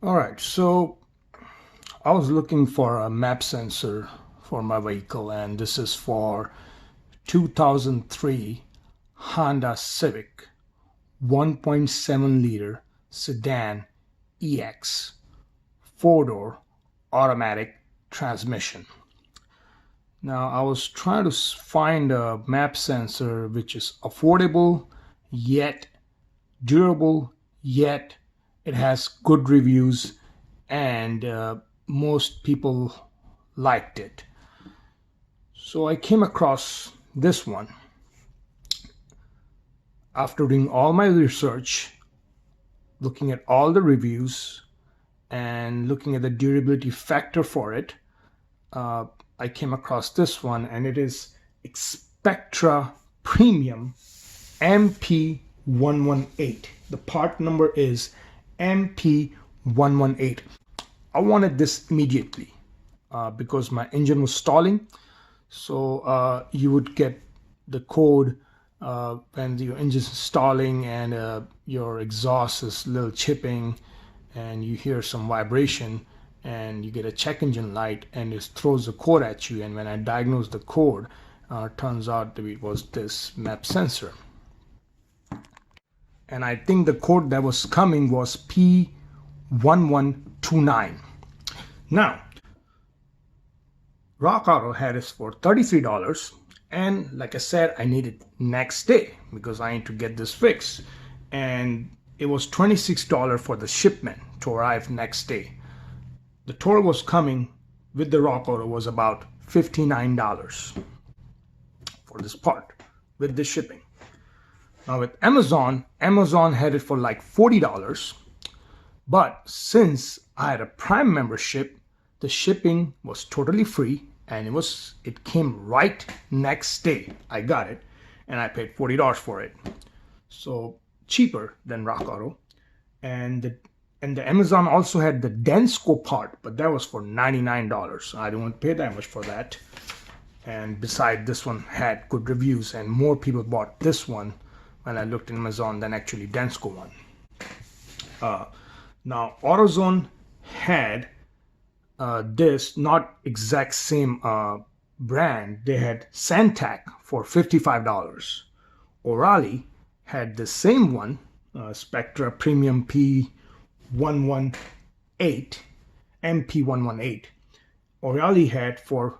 All right, so I was looking for a map sensor for my vehicle, and this is for 2003 Honda Civic 1.7 liter sedan EX, four-door automatic transmission. Now I was trying to find a map sensor which is affordable yet durable, yet it has good reviews, and most people liked it. So I came across this one. After doing all my research, looking at all the reviews and looking at the durability factor for it, I came across this one, and it is Spectra Premium MP118. The part number is MP118. I wanted this immediately because my engine was stalling. So you would get the code when your engine is stalling and your exhaust is a little chipping and you hear some vibration, and you get a check engine light and it throws the code at you. And when I diagnosed the code, turns out that it was this map sensor. And I think the code that was coming was P1129. Now, Rock Auto had it for $33, and like I said, I need it next day because I need to get this fixed. And it was $26 for the shipment to arrive next day. The total was coming with the Rock Auto was about $59 for this part with the shipping. Now with Amazon had it for like $40, but since I had a Prime membership, the shipping was totally free, and it came right next day. I got it, and I paid $40 for it, so cheaper than Rock Auto. And the Amazon also had the Densco part, but that was for $99. I didn't want to pay that much for that. And besides, this one had good reviews, and more people bought this one when I looked in Amazon than actually Densco one. Now AutoZone had this, not exact same brand. They had Santac for $55. O'Reilly had the same one, Spectra Premium P118, MP118. O'Reilly had for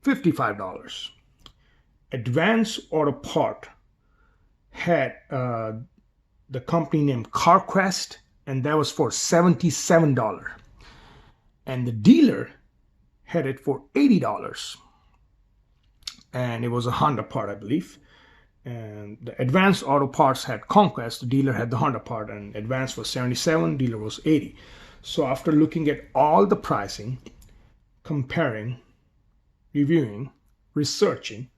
$55. Advance Auto Part had the company named CarQuest, and that was for $77. And the dealer had it for $80. And it was a Honda part, I believe. And the Advanced Auto Parts had Conquest, the dealer had the Honda part, and Advanced was $77, dealer was $80. So after looking at all the pricing, comparing, reviewing, researching,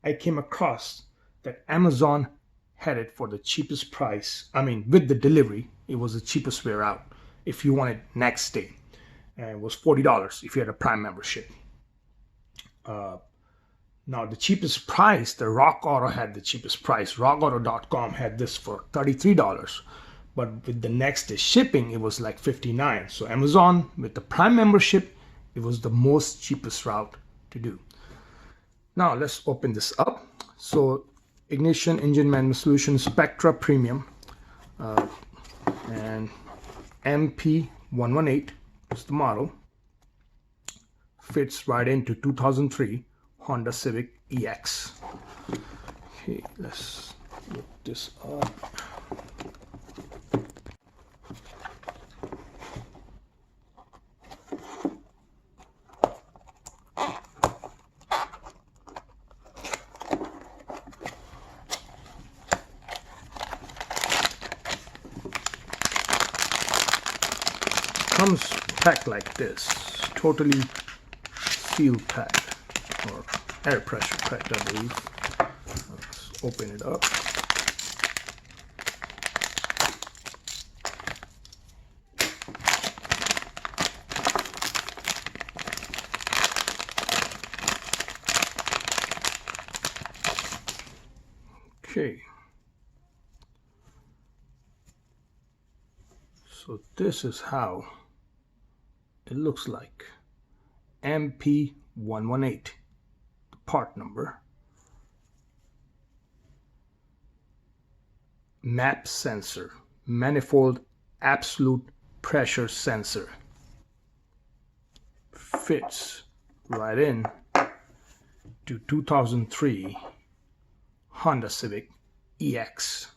I came across that Amazon had it for the cheapest price. I mean, with the delivery, it was the cheapest way out if you want it next day. And it was $40 if you had a Prime membership. Now, the cheapest price, the Rock Auto had the cheapest price. RockAuto.com had this for $33. But with the next day shipping, it was like $59. So Amazon, with the Prime membership, it was the most cheapest route to do. Now, let's open this up. So, ignition, engine management solution, Spectra Premium, and MP118 is the model. Fits right into 2003 Honda Civic EX. Okay, let's look this up. Comes packed like this, totally sealed packed, or air pressure packed, I believe. Let's open it up. Okay. So this is how it looks like MP118, the part number. MAP sensor, manifold absolute pressure sensor. Fits right in to 2003 Honda Civic EX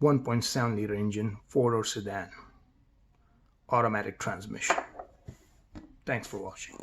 1.7 liter engine, 4-door sedan, automatic transmission. Thanks for watching.